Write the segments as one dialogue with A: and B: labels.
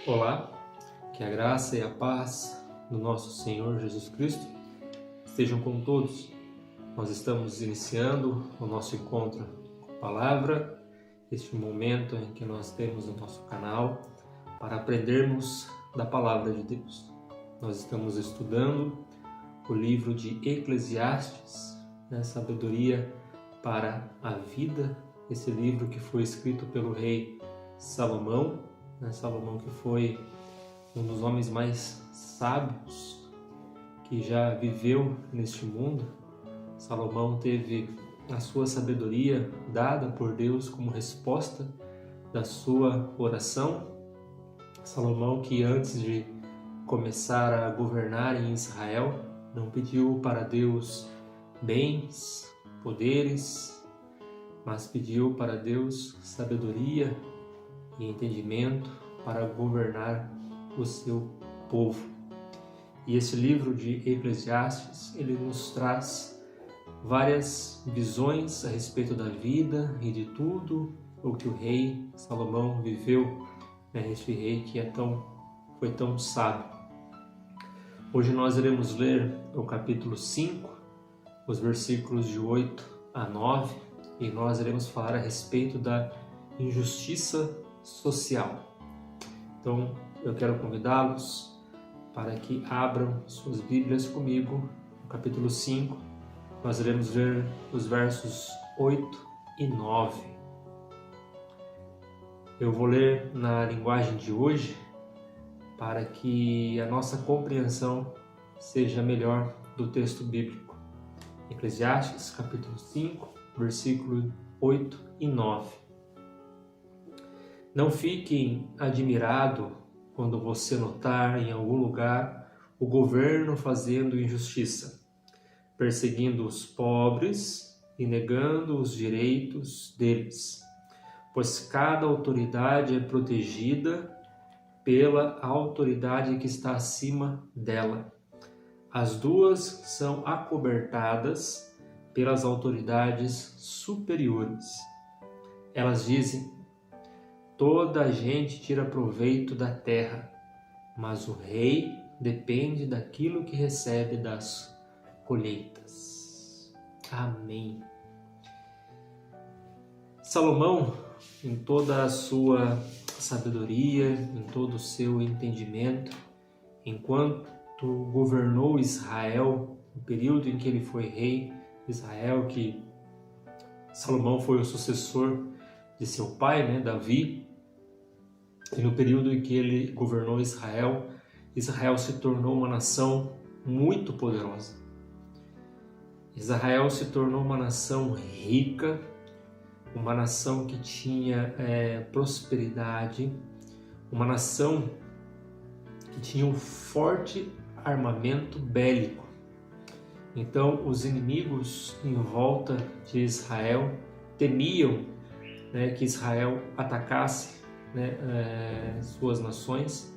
A: Olá, que a graça e a paz do nosso Senhor Jesus Cristo estejam com todos. Nós estamos iniciando o nosso encontro com a Palavra, este momento em que nós temos no nosso canal para aprendermos da Palavra de Deus. Nós estamos estudando o livro de Eclesiastes, Sabedoria para a Vida, esse livro que foi escrito pelo rei Salomão, Salomão que foi um dos homens mais sábios que já viveu neste mundo. Salomão teve a sua sabedoria dada por Deus como resposta da sua oração. Salomão, que antes de começar a governar em Israel, não pediu para Deus bens, poderes, mas pediu para Deus sabedoria e entendimento para governar o seu povo. E esse livro de Eclesiastes, ele nos traz várias visões a respeito da vida e de tudo o que o rei Salomão viveu, este rei que foi tão sábio. Hoje nós iremos ler o capítulo 5, os versículos de 8 a 9, e nós iremos falar a respeito da injustiça social. Então, eu quero convidá-los para que abram suas Bíblias comigo no capítulo 5. Nós iremos ler os versos 8 e 9. Eu vou ler na linguagem de hoje para que a nossa compreensão seja melhor do texto bíblico. Eclesiastes, capítulo 5, versículo 8 e 9. Não fiquem admirados quando você notar em algum lugar o governo fazendo injustiça, perseguindo os pobres e negando os direitos deles, pois cada autoridade é protegida pela autoridade que está acima dela. As duas são acobertadas pelas autoridades superiores. Elas dizem: toda a gente tira proveito da terra, mas o rei depende daquilo que recebe das colheitas. Amém. Salomão, em toda a sua sabedoria, em todo o seu entendimento, enquanto governou Israel, no período em que ele foi rei de Israel, que Salomão foi o sucessor de seu pai, Davi, e no período em que ele governou Israel, Israel se tornou uma nação muito poderosa. Israel se tornou uma nação rica, uma nação que tinha prosperidade, uma nação que tinha um forte armamento bélico. Então, os inimigos em volta de Israel temiam que Israel atacasse suas nações.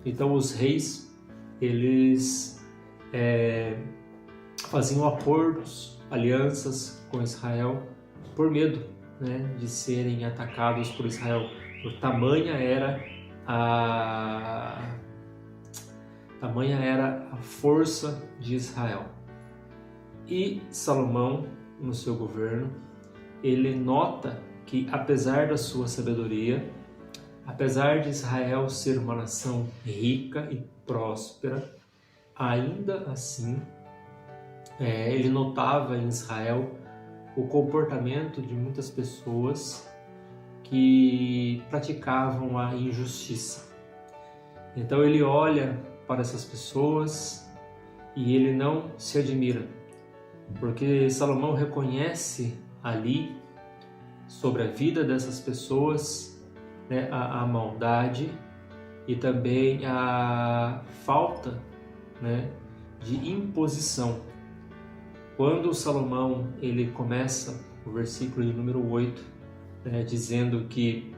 A: Então os reis, eles faziam acordos, alianças com Israel por medo de serem atacados por Israel. Por tamanha era a força de Israel. E Salomão, no seu governo, ele nota que, apesar da sua sabedoria, apesar de Israel ser uma nação rica e próspera, ainda assim, ele notava em Israel o comportamento de muitas pessoas que praticavam a injustiça. Então ele olha para essas pessoas e ele não se admira, porque Salomão reconhece ali, sobre a vida dessas pessoas, a maldade e também a falta de imposição. Quando Salomão ele começa o versículo de número 8, dizendo que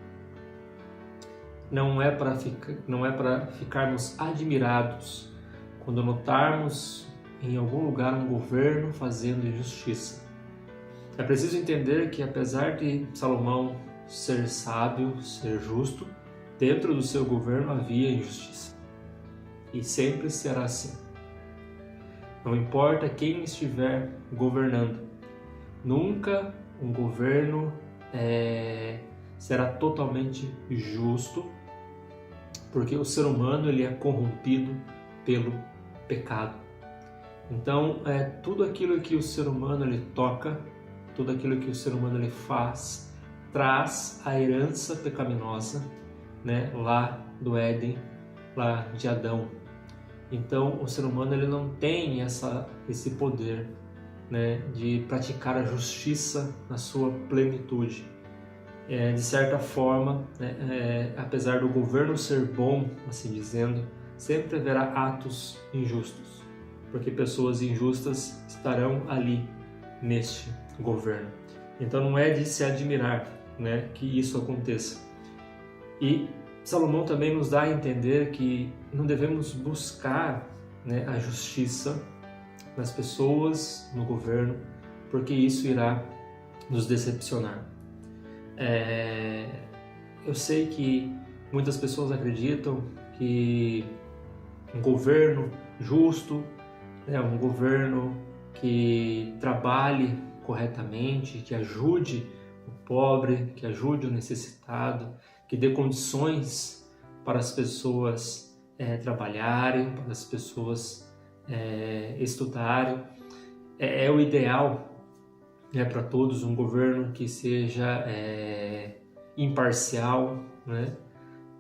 A: não é para ficarmos admirados quando notarmos em algum lugar um governo fazendo injustiça. É preciso entender que, apesar de Salomão ser sábio, ser justo, dentro do seu governo havia injustiça. E sempre será assim. Não importa quem estiver governando, nunca um governo será totalmente justo, porque o ser humano ele é corrompido pelo pecado. Então, tudo aquilo que o ser humano ele toca, tudo aquilo que o ser humano ele faz, traz a herança pecaminosa, né, lá do Éden, lá de Adão. Então, o ser humano ele não tem esse poder, né, de praticar a justiça na sua plenitude. De certa forma, né, apesar do governo ser bom, assim dizendo, sempre haverá atos injustos, porque pessoas injustas estarão ali neste governo. Então não é de se admirar, né, que isso aconteça. E Salomão também nos dá a entender que não devemos buscar, né, a justiça nas pessoas, no governo, porque isso irá nos decepcionar. Eu sei que muitas pessoas acreditam que um governo justo, né, um governo que trabalhe corretamente, que ajude o pobre, que ajude o necessitado, que dê condições para as pessoas trabalharem, para as pessoas estudarem. É o ideal, né, para todos, um governo que seja imparcial, né?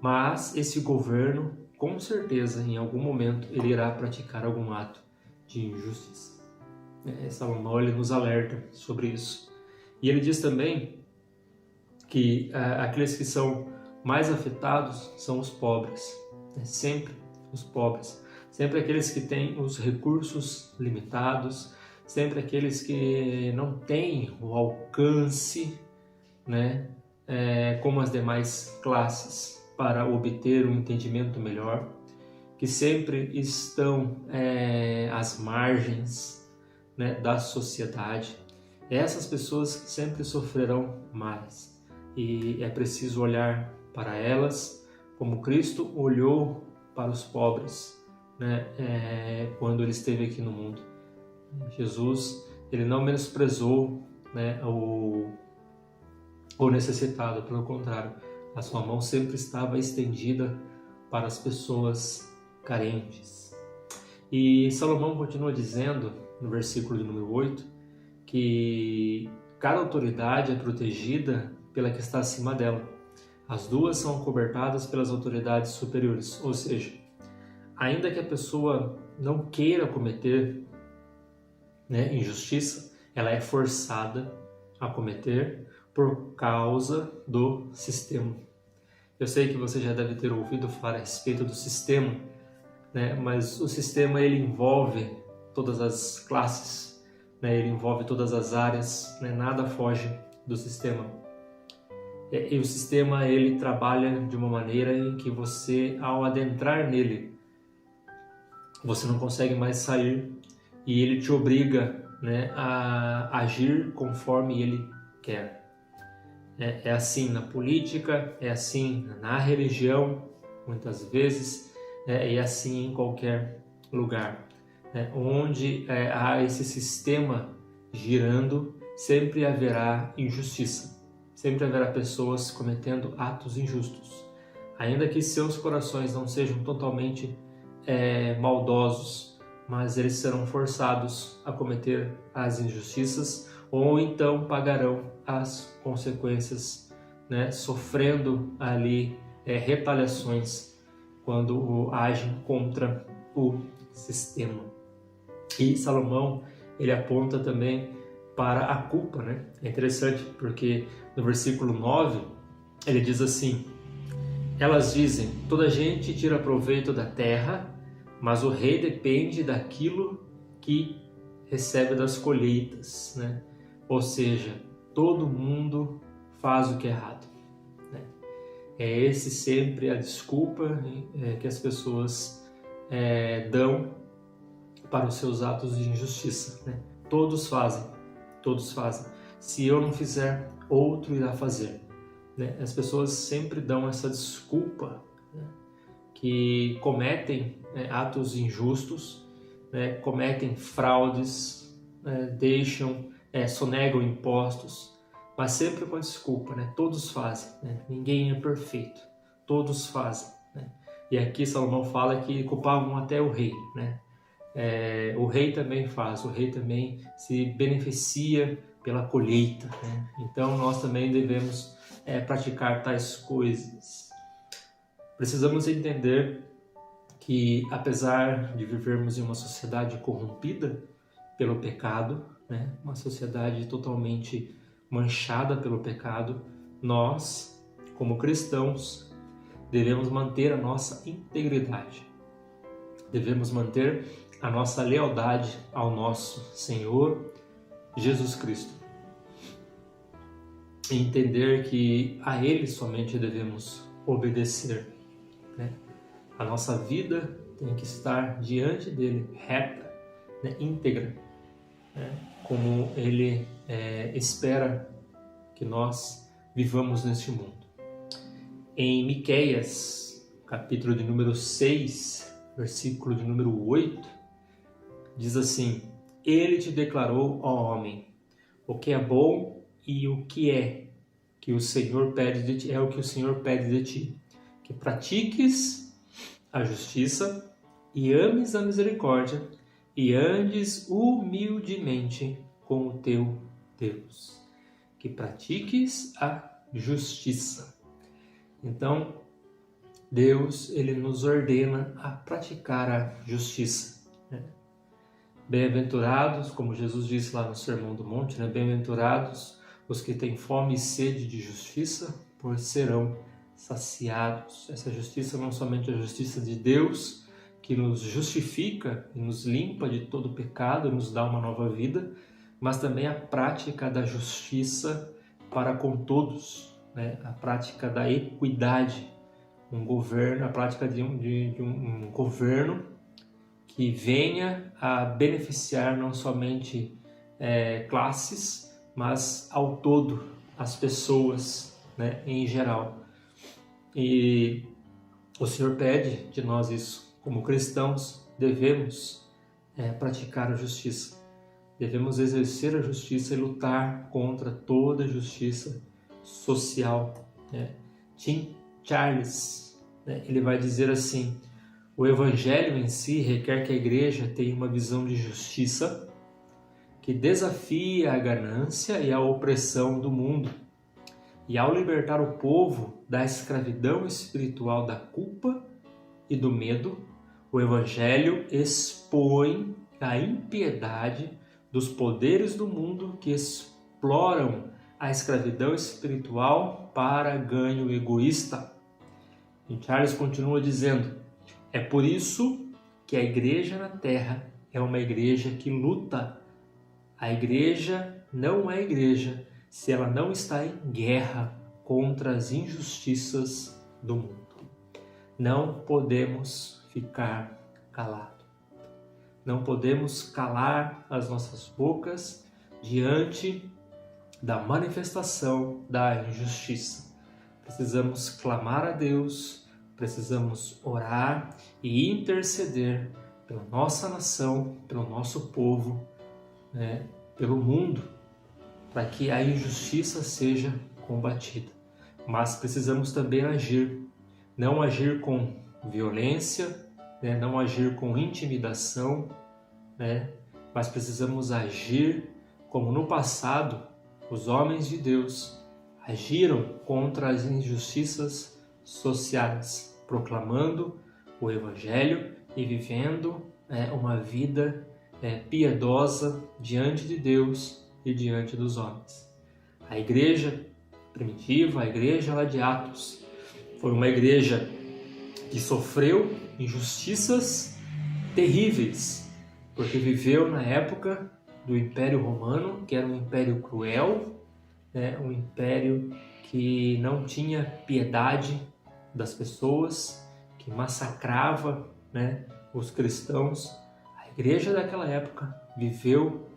A: Mas esse governo, com certeza, em algum momento, ele irá praticar algum ato de injustiça. Salomão ele nos alerta sobre isso. E ele diz também que aqueles que são mais afetados são os pobres, né? Sempre os pobres, sempre aqueles que têm os recursos limitados, sempre aqueles que não têm o alcance, né, como as demais classes, para obter um entendimento melhor, que sempre estão às margens, né, da sociedade. Essas pessoas sempre sofrerão mais e é preciso olhar para elas como Cristo olhou para os pobres, né, quando ele esteve aqui no mundo. Jesus ele não menosprezou, né, o necessitado, pelo contrário, a sua mão sempre estava estendida para as pessoas carentes. E Salomão continua dizendo, no versículo de número 8, que cada autoridade é protegida pela que está acima dela. As duas são acobertadas pelas autoridades superiores, ou seja, ainda que a pessoa não queira cometer, né, injustiça, ela é forçada a cometer por causa do sistema. Eu sei que você já deve ter ouvido falar a respeito do sistema, né? Mas o sistema ele envolve todas as classes, né? Ele envolve todas as áreas, né? Nada foge do sistema. E o sistema ele trabalha de uma maneira em que você, ao adentrar nele, você não consegue mais sair e ele te obriga, né, a agir conforme ele quer. É assim na política, é assim na religião, muitas vezes, e assim em qualquer lugar. Onde há esse sistema girando, sempre haverá injustiça, sempre haverá pessoas cometendo atos injustos. Ainda que seus corações não sejam totalmente maldosos, mas eles serão forçados a cometer as injustiças ou então pagarão as consequências, né, sofrendo ali retaliações quando agem contra o sistema. E Salomão ele aponta também para a culpa, né? É interessante porque no versículo 9 ele diz assim: elas dizem, toda gente tira proveito da terra, mas o rei depende daquilo que recebe das colheitas, né? Ou seja, todo mundo faz o que é errado, né? É esse sempre a desculpa que as pessoas dão para os seus atos de injustiça, né? Todos fazem. Se eu não fizer, outro irá fazer. né? As pessoas sempre dão essa desculpa, né? Que cometem, né, atos injustos, né? Cometem fraudes, né? Sonegam impostos, mas sempre com desculpa, né? Todos fazem, né? Ninguém é perfeito, todos fazem, né? E aqui Salomão fala que culpavam até o rei, né? O rei também faz, o rei também se beneficia pela colheita, né? Então nós também devemos praticar tais coisas. Precisamos entender que, apesar de vivermos em uma sociedade corrompida pelo pecado, né? Uma sociedade totalmente manchada pelo pecado, nós, como cristãos, devemos manter a nossa integridade. Devemos manter a nossa lealdade ao nosso Senhor Jesus Cristo. E entender que a Ele somente devemos obedecer, né? A nossa vida tem que estar diante dele, reta, né? Íntegra, né? Como Ele espera que nós vivamos neste mundo. Em Miqueias, capítulo de número 6, versículo de número 8, diz assim: Ele te declarou, ó homem, o que é bom e o que o Senhor pede de ti, é o que o Senhor pede de ti, que pratiques a justiça e ames a misericórdia e andes humildemente com o teu Deus. Que pratiques a justiça. Então, Deus, Ele nos ordena a praticar a justiça, né? Bem-aventurados, como Jesus disse lá no Sermão do Monte, né? Bem-aventurados os que têm fome e sede de justiça, pois serão saciados. Essa justiça não somente a justiça de Deus, que nos justifica e nos limpa de todo pecado e nos dá uma nova vida, mas também a prática da justiça para com todos, né? A prática da equidade, a prática de um governo que venha a beneficiar não somente classes, mas ao todo, as pessoas, né, em geral. E o Senhor pede de nós isso. Como cristãos, devemos praticar a justiça. Devemos exercer a justiça e lutar contra toda justiça social, né? Tim Charles, né, ele vai dizer assim: o Evangelho em si requer que a igreja tenha uma visão de justiça que desafia a ganância e a opressão do mundo. E ao libertar o povo da escravidão espiritual da culpa e do medo, o Evangelho expõe a impiedade dos poderes do mundo que exploram a escravidão espiritual para ganho egoísta. E Charles continua dizendo: é por isso que a igreja na terra é uma igreja que luta. A igreja não é igreja se ela não está em guerra contra as injustiças do mundo. Não podemos ficar calados. Não podemos calar as nossas bocas diante da manifestação da injustiça. Precisamos clamar a Deus, precisamos orar e interceder pela nossa nação, pelo nosso povo, né, pelo mundo, para que a injustiça seja combatida. Mas precisamos também agir, não agir com violência, né, não agir com intimidação, né, mas precisamos agir como no passado os homens de Deus agiram contra as injustiças sociais, proclamando o Evangelho e vivendo uma vida piedosa diante de Deus e diante dos homens. A igreja primitiva, a igreja lá de Atos, foi uma igreja que sofreu injustiças terríveis, porque viveu na época do Império Romano, que era um império cruel, né? Um império que não tinha piedade das pessoas, que massacrava, né, os cristãos. A igreja daquela época viveu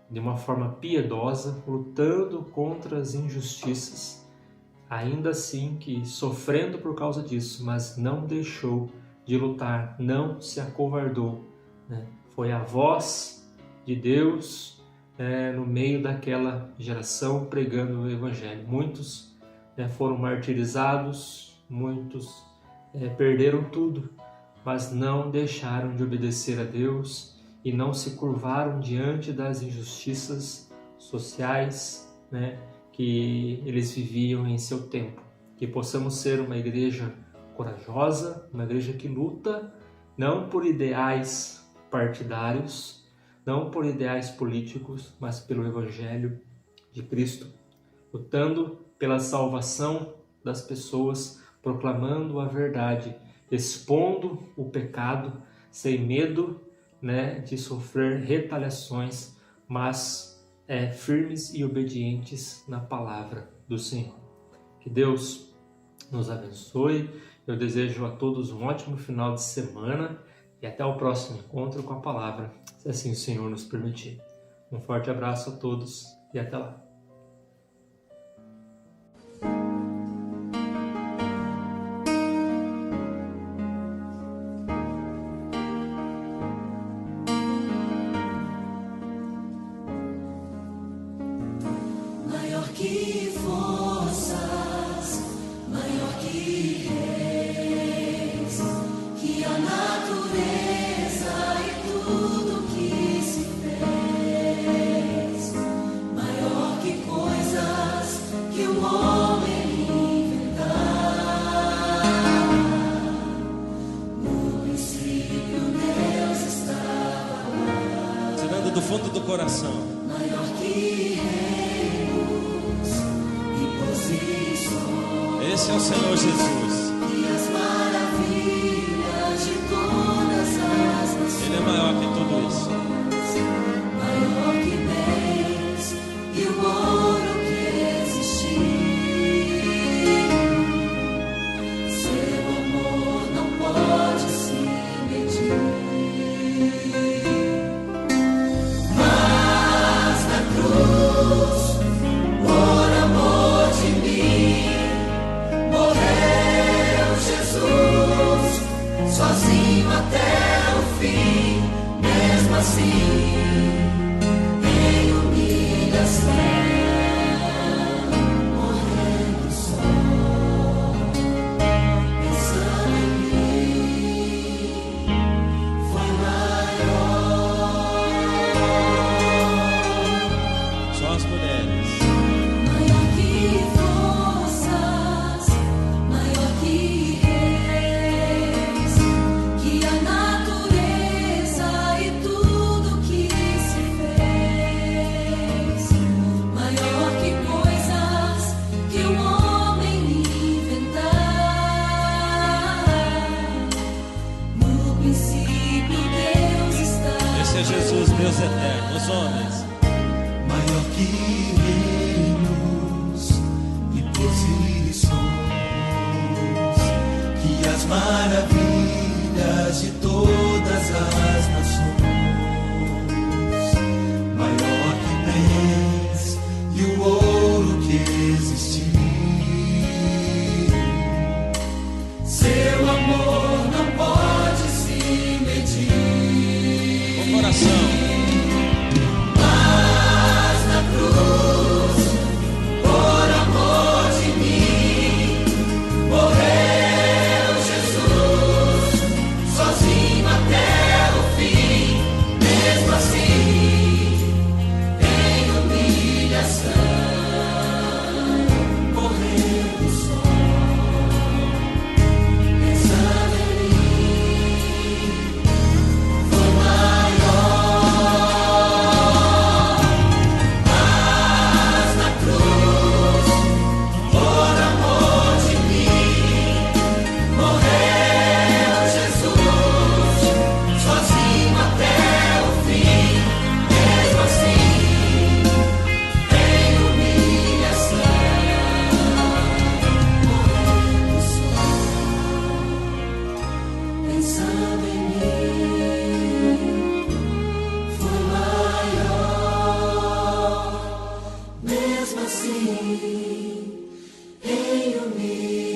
A: de uma forma piedosa, lutando contra as injustiças, ainda assim que sofrendo por causa disso, mas não deixou de lutar, não se acovardou, né? Foi a voz de Deus no meio daquela geração pregando o Evangelho. Muitos foram martirizados, muitos perderam tudo, mas não deixaram de obedecer a Deus e não se curvaram diante das injustiças sociais, né, que eles viviam em seu tempo. Que possamos ser uma igreja corajosa, uma igreja que luta não por ideais partidários, não por ideais políticos, mas pelo Evangelho de Cristo, lutando pela salvação das pessoas, proclamando a verdade, expondo o pecado, sem medo, né, de sofrer retaliações, mas firmes e obedientes na palavra do Senhor. Que Deus nos abençoe. Eu desejo a todos um ótimo final de semana e até o próximo encontro com a palavra, se assim o Senhor nos permitir. Um forte abraço a todos e até lá.
B: Maior que forças, maior que reis, que a natureza e tudo que se fez, maior que coisas que o homem inventar. No princípio Deus estava lá,
C: tirando do fundo do coração.
B: maior que
C: Esse é o Senhor Jesus.
B: e as maravilhas de todas as nações.
C: Ele é maior que tudo isso.
B: Maior que bens e o ouro que existir. Seu amor não pode se medir. Mas na cruz, por amor de mim, morreu Jesus, sozinho até o fim, mesmo assim, em humilhação, morrendo só, pensando em mim, foi maior.
C: Só as mulheres.
B: Maior que forças, maior que reis, que a natureza e tudo que se fez, maior que coisas que o homem inventar. No princípio Deus está.
C: Esse é Jesus, Deus eterno, os homens.
D: Maior que reinos e posições, que as maravilhas de todas as nações, maior que bens e o ouro que existir. Seu amor não pode se medir.
C: Com coração.
D: Mas na cruz, por amor de mim, morreu Jesus, sozinho até o fim, mesmo assim, em humilhação, morrendo só, pensando em mim, foi maior. Mas na cruz, por amor de mim, morreu Jesus, sozinho até o fim, mesmo assim, em humilhação, morrendo só, pensando em mim, foi maior. Mesmo assim,
B: em unidade.